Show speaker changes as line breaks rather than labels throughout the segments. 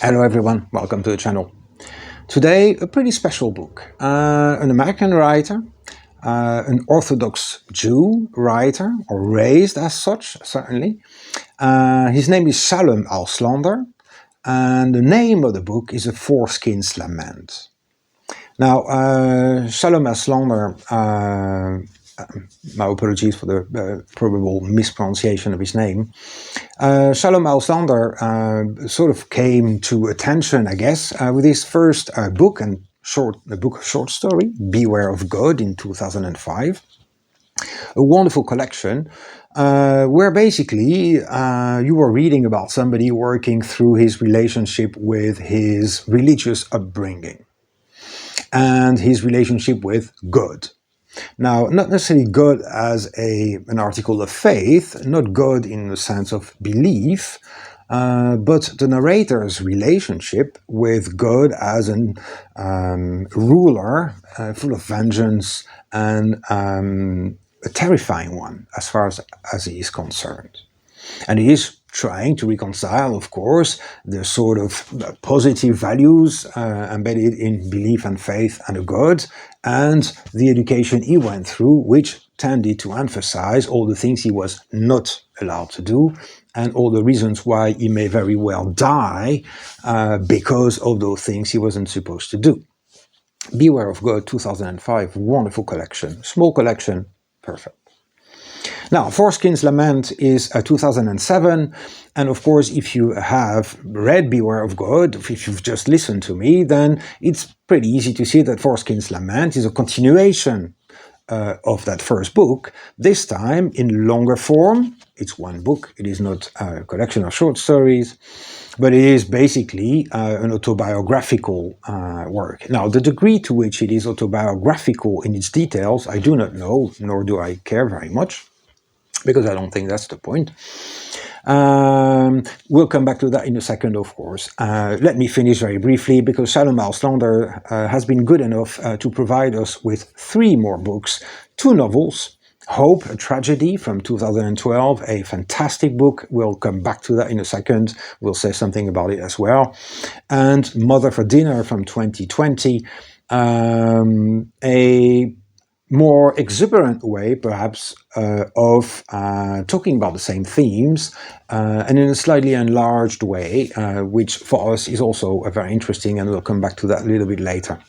Hello everyone, welcome to the channel. Today a pretty special book. An American writer, an Orthodox Jew writer, or raised as such, certainly. His name is Shalom Auslander, and the name of the book is A Foreskin's Lament. Now, Shalom Auslander, my apologies for the probable mispronunciation of his name. Shalom Auslander sort of came to attention, I guess, with his first book, a book of short story, Beware of God, in 2005. A wonderful collection where basically you were reading about somebody working through his relationship with his religious upbringing and his relationship with God. Now, not necessarily God as an article of faith, not God in the sense of belief, but the narrator's relationship with God as an ruler full of vengeance and a terrifying one as far as he is concerned. And he is trying to reconcile, of course, the sort of positive values embedded in belief and faith and a God, and the education he went through, which tended to emphasize all the things he was not allowed to do, and all the reasons why he may very well die because of those things he wasn't supposed to do. Beware of God, 2005, wonderful collection, small collection, perfect. Now, Foreskin's Lament is 2007, and of course, if you have read Beware of God, if you've just listened to me, then it's pretty easy to see that Foreskin's Lament is a continuation of that first book, this time in longer form. It's one book, it is not a collection of short stories, but it is basically an autobiographical work. Now, the degree to which it is autobiographical in its details, I do not know, nor do I care very much, because I don't think that's the point. We'll come back to that in a second, of course. Let me finish very briefly, because Shalom Auslander has been good enough to provide us with 3 more books, 2 novels, Hope, a Tragedy from 2012, a fantastic book. We'll come back to that in a second. We'll say something about it as well. And Mother for Dinner from 2020, a more exuberant way, perhaps, of talking about the same themes, and in a slightly enlarged way, which for us is also very interesting, and we'll come back to that a little bit later.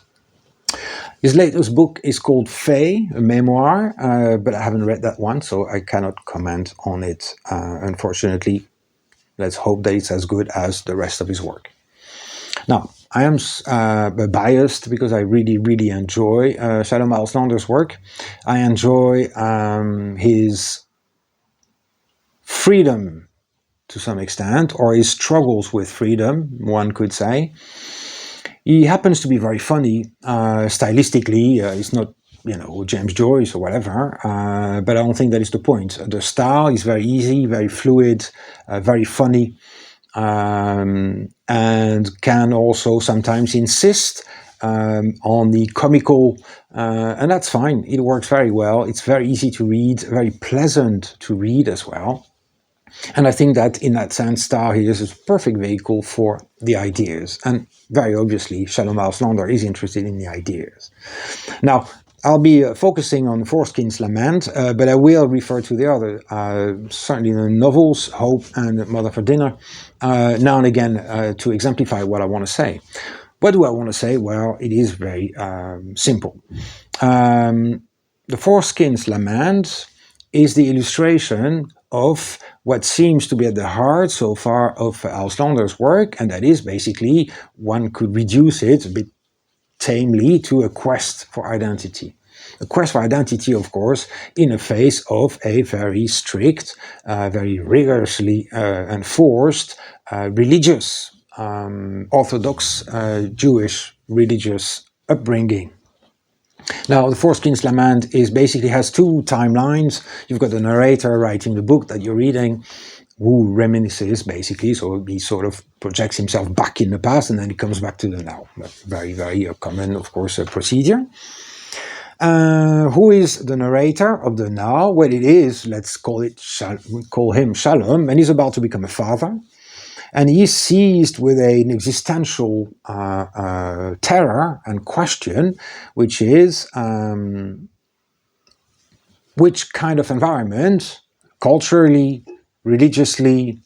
His latest book is called Faye, a memoir, but I haven't read that one, so I cannot comment on it, unfortunately. Let's hope that it's as good as the rest of his work. Now, I am biased because I really enjoy Shalom Auslander's work. I enjoy his freedom to some extent, or his struggles with freedom, one could say. He happens to be very funny, stylistically. He's not, James Joyce or whatever, but I don't think that is the point. The style is very easy, very fluid, very funny. And can also sometimes insist on the comical, and that's fine. It works very well. It's very easy to read, very pleasant to read as well. And I think that in that sense, Star here is a perfect vehicle for the ideas. And very obviously, Shalom Auslander is interested in the ideas. Now, I'll be focusing on Foreskin's Lament, but I will refer to the other, certainly the novels, Hope and Mother for Dinner, now and again to exemplify what I want to say. What do I want to say? Well, it is very simple. The Foreskin's Lament is the illustration of what seems to be at the heart so far of Auslander's work, and that is basically, one could reduce it a bit tamely to a quest for identity. A quest for identity, of course, in the face of a very strict, very rigorously enforced religious, Orthodox Jewish religious upbringing. Now, the Foreskin's Lament basically has 2 timelines. You've got the narrator writing the book that you're reading, who reminisces, basically, so he sort of projects himself back in the past, and then he comes back to the now. Very common, of course, procedure. Who is the narrator of the now? Well, it is, let's call him Shalom, and he's about to become a father. And he is seized with an existential terror and question, which is which kind of environment, culturally, religiously,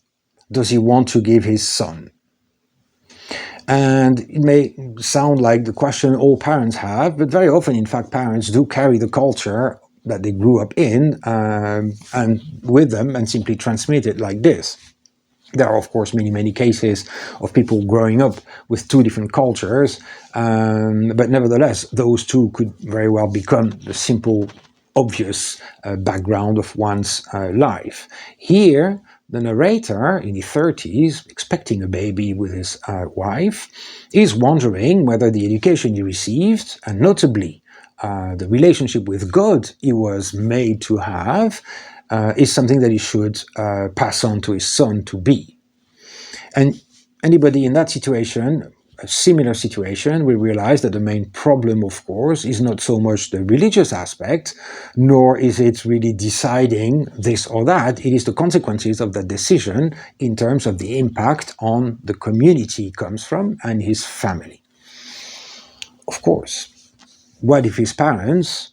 does he want to give his son? And it may sound like the question all parents have, but very often, in fact, parents do carry the culture that they grew up in and with them and simply transmit it like this. There are, of course, many cases of people growing up with two different cultures, but nevertheless, those two could very well become the simple, obvious background of one's life. Here, the narrator in his 30s, expecting a baby with his wife, is wondering whether the education he received, and notably the relationship with God he was made to have, is something that he should pass on to his son to be. And anybody in that situation, a similar situation, will realize that the main problem, of course, is not so much the religious aspect, nor is it really deciding this or that. It is the consequences of that decision in terms of the impact on the community he comes from and his family. Of course, what if his parents,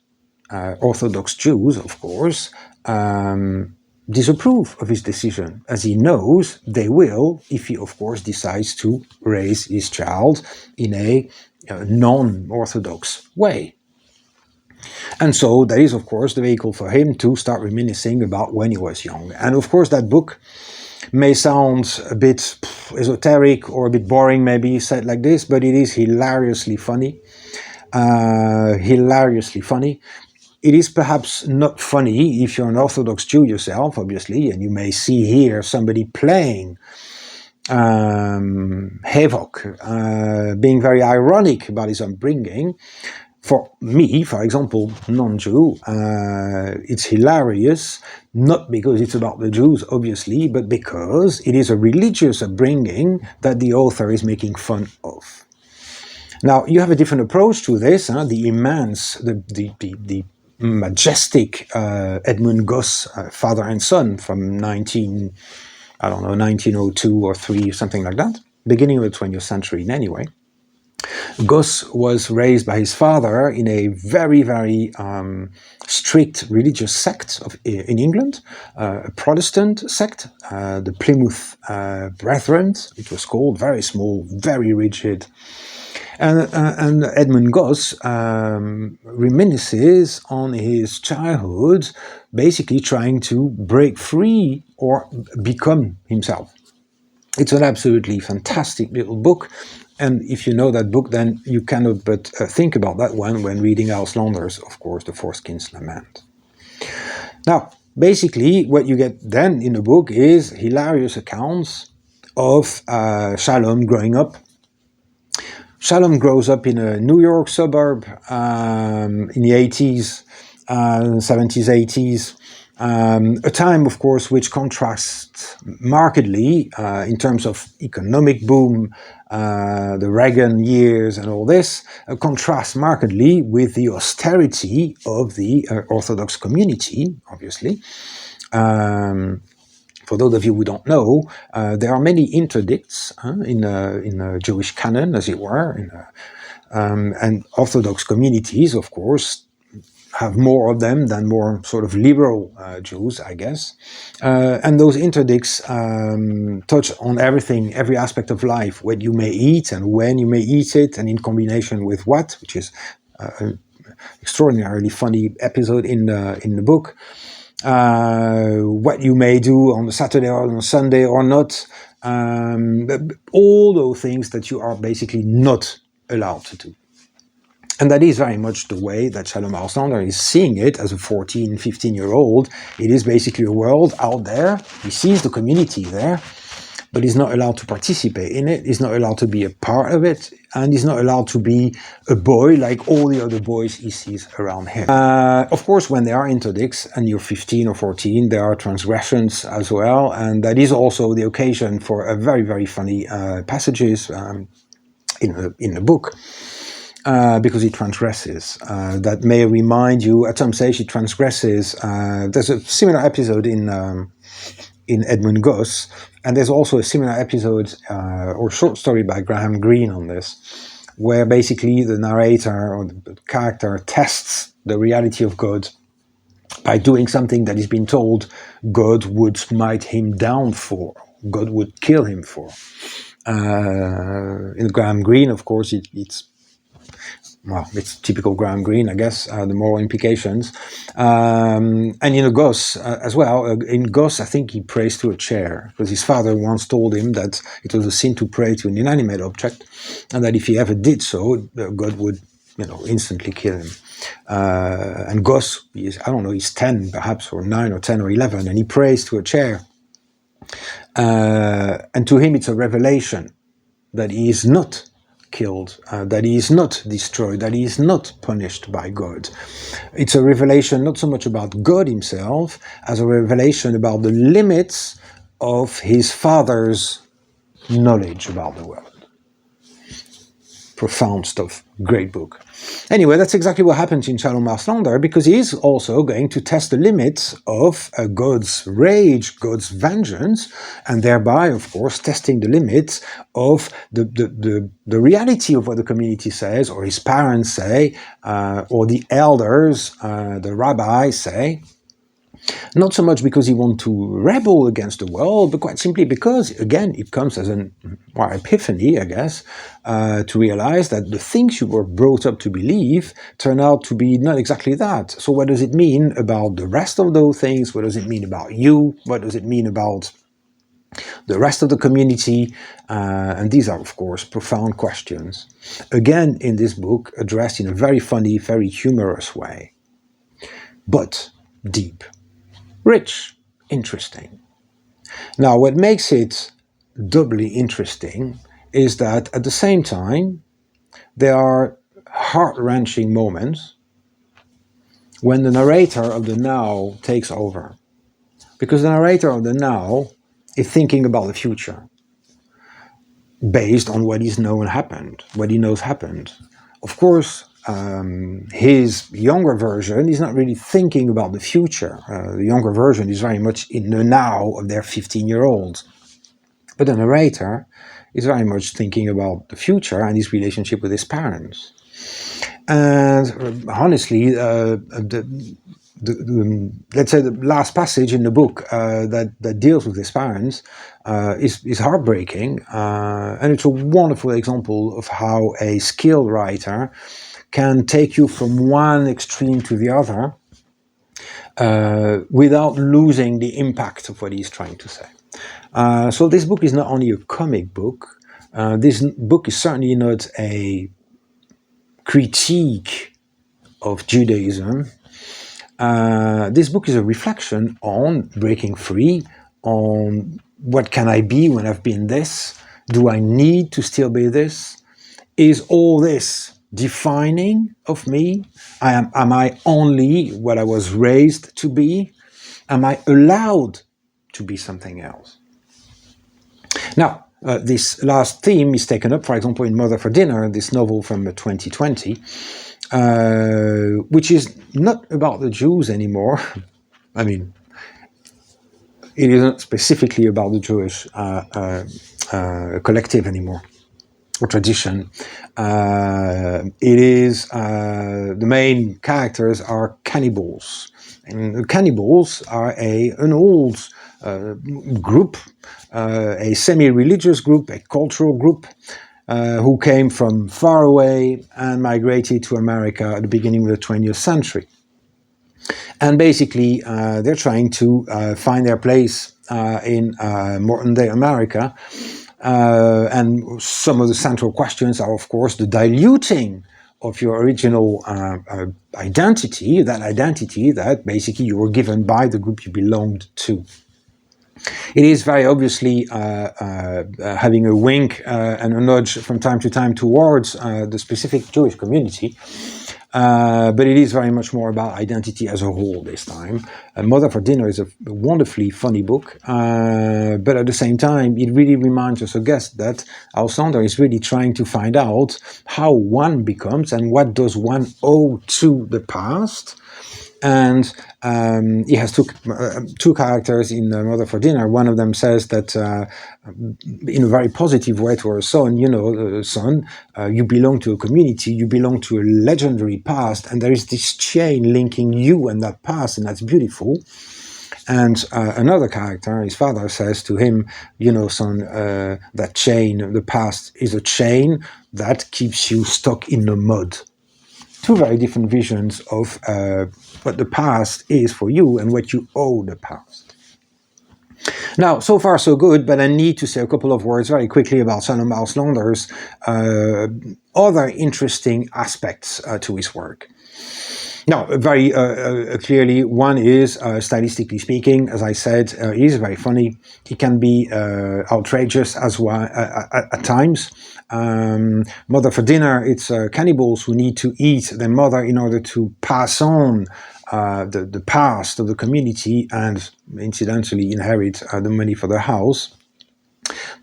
Orthodox Jews, of course, disapprove of his decision, as he knows they will if he, of course, decides to raise his child in a non-Orthodox way. And so that is, of course, the vehicle for him to start reminiscing about when he was young. And of course, that book may sound a bit esoteric or a bit boring, maybe said like this, but it is hilariously funny. Hilariously funny. It is perhaps not funny if you're an Orthodox Jew yourself, obviously, and you may see here somebody playing havoc, being very ironic about his upbringing. For me, for example, non-Jew, it's hilarious, not because it's about the Jews, obviously, but because it is a religious upbringing that the author is making fun of. Now, you have a different approach to this, the immense, the majestic Edmund Gosse, father and son from 1902 or 3, something like that, beginning of the 20th century in any way. Gosse was raised by his father in a very strict religious sect in England, a Protestant sect, the Plymouth Brethren, it was called, very small, very rigid. And Edmund Gosse reminisces on his childhood, basically trying to break free or become himself. It's an absolutely fantastic little book, and if you know that book, then you cannot but think about that one when reading Auslander's, of course, the Foreskin's Lament. Now, basically, what you get then in the book is hilarious accounts of Shalom growing up. Shalom grows up in a New York suburb in the 80s, 70s, 80s. A time, of course, which contrasts markedly in terms of economic boom, the Reagan years and all this, contrasts markedly with the austerity of the Orthodox community, obviously. For those of you who don't know, there are many interdicts in a Jewish canon, as it were, and Orthodox communities, of course, have more of them than more sort of liberal Jews, I guess. And those interdicts touch on everything, every aspect of life, what you may eat and when you may eat it, and in combination with what, which is an extraordinarily funny episode in the book. What you may do on a Saturday or on a Sunday or not. All those things that you are basically not allowed to do. And that is very much the way that Shalom Auslander is seeing it as a 14, 15-year-old. It is basically a world out there. He sees the community there, but he's not allowed to participate in it. He's not allowed to be a part of it. And he's not allowed to be a boy like all the other boys he sees around him. Of course, when there are interdicts and you're 15 or 14, there are transgressions as well. And that is also the occasion for a very funny passages in the book. Because he transgresses. That may remind you, at some stage he transgresses. There's a similar episode in in Edmund Gosse, and there's also a similar episode or short story by Greene on this, where basically the narrator or the character tests the reality of God by doing something that he's been told God would smite him down for, God would kill him for. In Greene, of course, it's typical Greene, I guess, the moral implications. And Gosse as well. In Gosse, I think he prays to a chair, because his father once told him that it was a sin to pray to an inanimate object, and that if he ever did so, God would, instantly kill him. And Gosse, he's 10 perhaps, or 9 or 10 or 11, and he prays to a chair. And to him it's a revelation that he is not killed, that he is not destroyed, that he is not punished by God. It's a revelation not so much about God himself as a revelation about the limits of his father's knowledge about the world. Profound stuff. Great book. Anyway, that's exactly what happens in Shalom Auslander, because he is also going to test the limits of God's rage, God's vengeance, and thereby, of course, testing the limits of the reality of what the community says, or his parents say, or the elders, the rabbis say. Not so much because he wants to rebel against the world, but quite simply because, again, it comes as an epiphany, I guess, to realize that the things you were brought up to believe turn out to be not exactly that. So what does it mean about the rest of those things? What does it mean about you? What does it mean about the rest of the community? And these are, of course, profound questions. Again, in this book, addressed in a very funny, very humorous way, but deep. Rich, interesting. Now, what makes it doubly interesting is that at the same time, there are heart-wrenching moments when the narrator of the now takes over. Because the narrator of the now is thinking about the future, based on what he's known happened, what he knows happened. Of course, his younger version is not really thinking about the future. The younger version is very much in the now of their 15-year-olds. But the narrator is very much thinking about the future and his relationship with his parents. And honestly, let's say the last passage in the book that deals with his parents is heartbreaking, and it's a wonderful example of how a skilled writer can take you from one extreme to the other without losing the impact of what he's trying to say. So this book is not only a comic book, this book is certainly not a critique of Judaism. This book is a reflection on breaking free, on what can I be when I've been this? Do I need to still be this? Is all this defining of me? Am I only what I was raised to be? Am I allowed to be something else? Now, this last theme is taken up, for example, in Mother for Dinner, this novel from 2020, which is not about the Jews anymore. I mean, it isn't specifically about the Jewish collective anymore, or tradition. It is, the main characters are cannibals. And cannibals are an old group, a semi-religious group, a cultural group, who came from far away and migrated to America at the beginning of the 20th century. And basically, they're trying to find their place in modern-day America. And some of the central questions are, of course, the diluting of your original identity that basically you were given by the group you belonged to. It is very obviously having a wink and a nudge from time to time towards the specific Jewish community, but it is very much more about identity as a whole this time. Mother for Dinner is a wonderfully funny book, but at the same time, it really reminds us, I guess, that Auslander is really trying to find out how one becomes and what does one owe to the past, And he has two characters in Mother for Dinner. One of them says that in a very positive way to her son, son, you belong to a community, you belong to a legendary past, and there is this chain linking you and that past, and that's beautiful. And another character, his father, says to him, son, that chain, the past, is a chain that keeps you stuck in the mud. Two very different visions of what the past is for you and what you owe the past. Now, so far so good, but I need to say a couple of words very quickly about Shalom Auslander's other interesting aspects to his work. Now, very clearly, one is, stylistically speaking, as I said, he is very funny. He can be outrageous as well at times. Mother for Dinner, it's cannibals who need to eat their mother in order to pass on the past of the community and incidentally inherit the money for the house.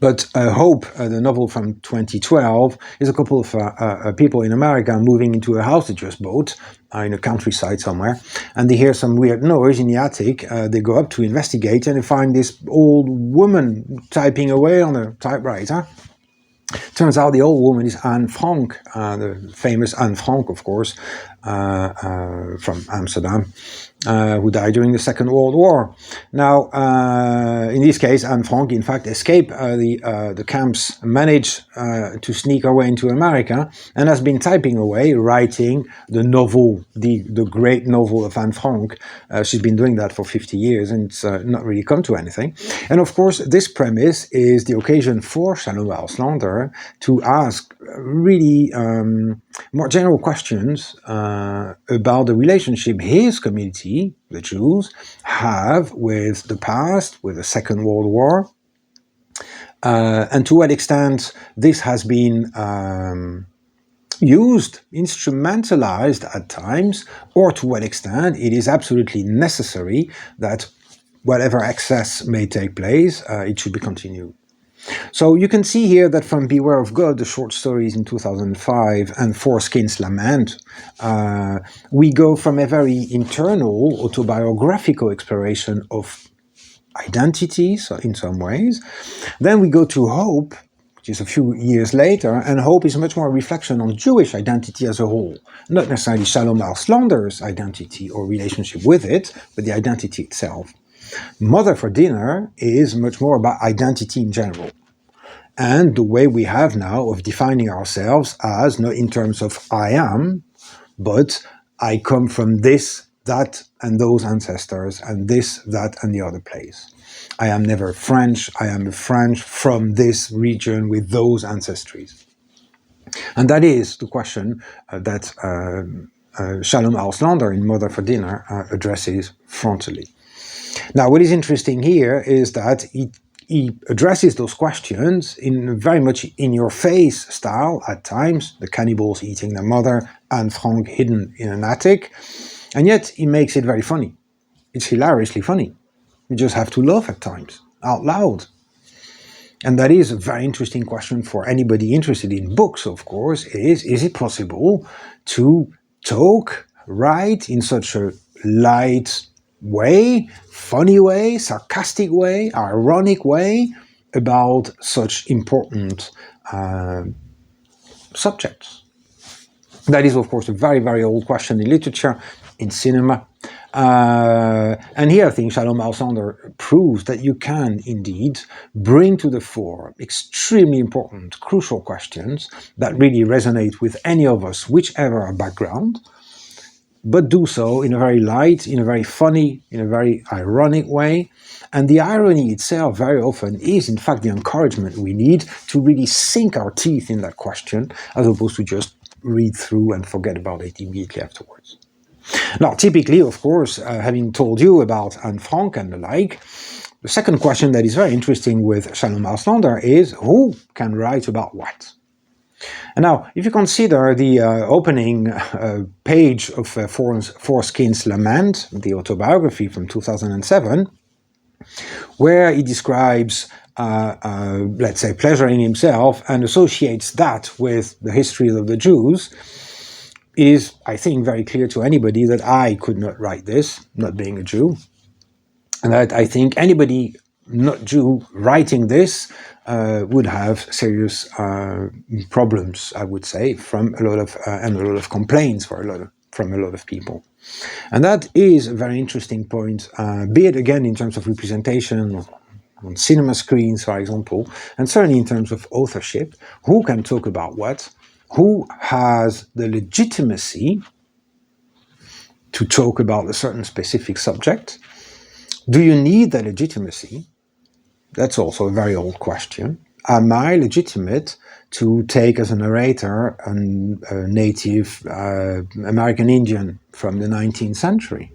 But Hope, the novel from 2012, is a couple of people in America moving into a house they just bought in a countryside somewhere, and they hear some weird noise in the attic. They go up to investigate, and they find this old woman typing away on a typewriter. Turns out the old woman is Anne Frank, the famous Anne Frank, of course, from Amsterdam, who died during the Second World War. Now, in this case, Anne Frank, in fact, escaped the camps, managed to sneak her way into America, and has been typing away, writing the novel, the great novel of Anne Frank. She's been doing that for 50 years, and it's not really come to anything. And of course, this premise is the occasion for Shalom Auslander to ask really more general questions about the relationship his community, the Jews, have with the past, with the Second World War, and to what extent this has been used, instrumentalized at times, or to what extent it is absolutely necessary that whatever excess may take place, it should be continued. So you can see here that from Beware of God, the short stories in 2005, and Foreskin's Lament, we go from a very internal autobiographical exploration of identities in some ways. Then we go to Hope, which is a few years later, and Hope is much more a reflection on Jewish identity as a whole. Not necessarily Shalom Auslander's identity or relationship with it, but the identity itself. Mother for Dinner is much more about identity in general, and the way we have now of defining ourselves as not in terms of I am, but I come from this, that, and those ancestors, and this, that, and the other place. I am never French, I am French from this region with those ancestries. And that is the question that Shalom Auslander in Mother for Dinner addresses frontally. Now, what is interesting here is that he addresses those questions in very much in-your-face style at times, the cannibals eating their mother, Anne Frank hidden in an attic, and yet he makes it very funny. It's hilariously funny. You just have to laugh at times, out loud. And that is a very interesting question for anybody interested in books, of course, is it possible to talk, write in such a light way, funny way, sarcastic way, ironic way about such important subjects? That is, of course, a very, very old question in literature, in cinema. And here I think Shalom Auslander proves that you can indeed bring to the fore extremely important, crucial questions that really resonate with any of us, whichever our background, but do so in a very light, in a very funny, in a very ironic way. And the irony itself very often is in fact the encouragement we need to really sink our teeth in that question, as opposed to just read through and forget about it immediately afterwards. Now, typically, of course, having told you about Anne Frank and the like, the second question that is very interesting with Shalom Auslander is who can write about what? And now, if you consider the opening page of Foreskin's Lament, the autobiography from 2007, where he describes, let's say, pleasuring himself and associates that with the history of the Jews, it is, I think, very clear to anybody that I could not write this, not being a Jew, and that I think anybody not Jew writing this would have serious problems, I would say, from a lot of complaints from a lot of people. And that is a very interesting point, be it again in terms of representation on cinema screens, for example, and certainly in terms of authorship. Who can talk about what? Who has the legitimacy to talk about a certain specific subject? Do you need that legitimacy? That's also a very old question. Am I legitimate to take as a narrator a native American Indian from the 19th century?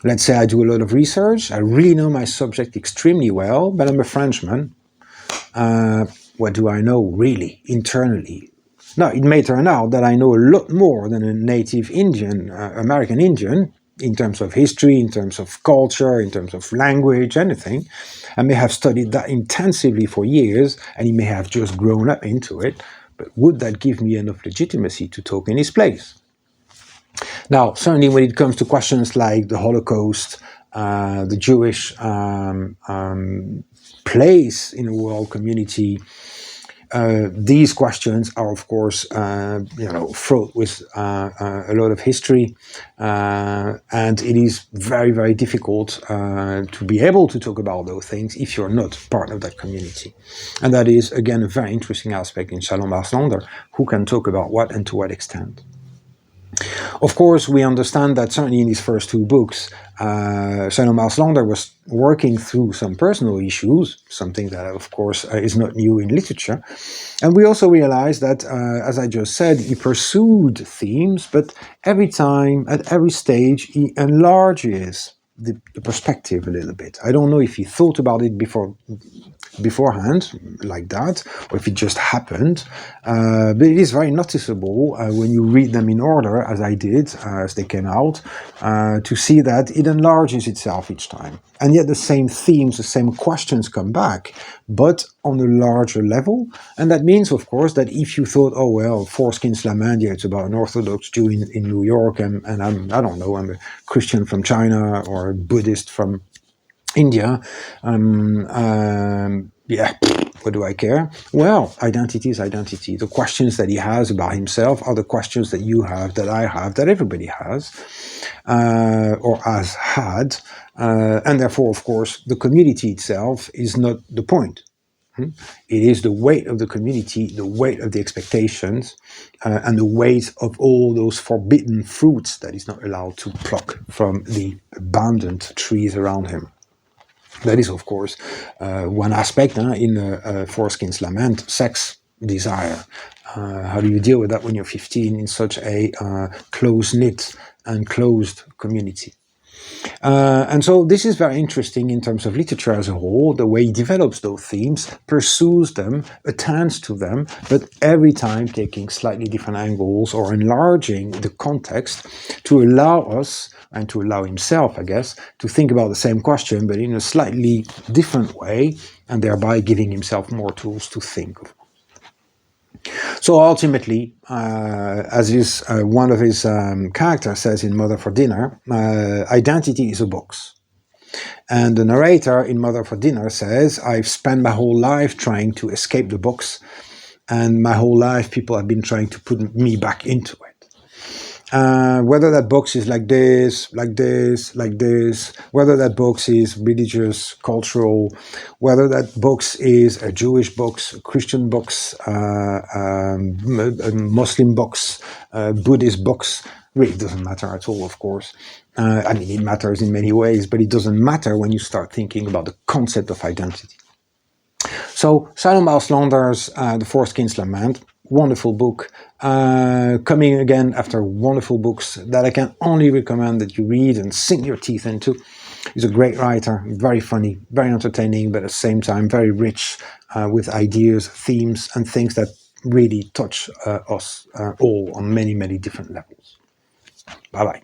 Let's say I do a lot of research, I really know my subject extremely well, but I'm a Frenchman. What do I know really, internally? Now, it may turn out that I know a lot more than a native Indian, American Indian, in terms of history, in terms of culture, in terms of language, anything. I may have studied that intensively for years, and he may have just grown up into it, but would that give me enough legitimacy to talk in his place? Now, certainly when it comes to questions like the Holocaust, the Jewish place in the world community, these questions are, of course, fraught with a lot of history, and it is very, very difficult to be able to talk about those things if you're not part of that community. And that is, again, a very interesting aspect in Shalom Auslander, who can talk about what and to what extent. Of course, we understand that certainly in his first two books, Shalom Auslander was working through some personal issues, something that, of course, is not new in literature. And we also realize that, as I just said, he pursued themes, but every time, at every stage, he enlarges the perspective a little bit. I don't know if he thought about it beforehand, like that, or if it just happened, but it is very noticeable when you read them in order, as I did, as they came out, to see that it enlarges itself each time. And yet the same themes, the same questions come back, but on a larger level. And that means, of course, that if you thought, oh, well, Foreskin's lament, yeah, it's about an Orthodox Jew in New York, and I don't know, I'm a Christian from China or a Buddhist from India, yeah, what do I care? Well, identity is identity. The questions that he has about himself are the questions that you have, that I have, that everybody has, or has had, and therefore, of course, the community itself is not the point. It is the weight of the community, the weight of the expectations, and the weight of all those forbidden fruits that he's not allowed to pluck from the abundant trees around him. That is, of course, one aspect in Foreskin's lament, sex desire. How do you deal with that when you're 15 in such a close-knit and closed community? And so this is very interesting in terms of literature as a whole, the way he develops those themes, pursues them, attends to them, but every time taking slightly different angles or enlarging the context to allow us, and to allow himself, I guess, to think about the same question, but in a slightly different way, and thereby giving himself more tools to think of. So ultimately, as one of his characters says in Mother for Dinner, identity is a box. And the narrator in Mother for Dinner says, I've spent my whole life trying to escape the box, and my whole life people have been trying to put me back into it. Whether that box is like this, like this, like this, whether that box is religious, cultural, whether that box is a Jewish box, a Christian box, a Muslim box, a Buddhist box, really doesn't matter at all, of course. I mean, it matters in many ways, but it doesn't matter when you start thinking about the concept of identity. So, Shalom Auslander's The Foreskin's Lament, wonderful book, coming again after wonderful books that I can only recommend that you read and sink your teeth into. He's a great writer, very funny, very entertaining, but at the same time very rich with ideas, themes, and things that really touch us all on many, many different levels. Bye-bye.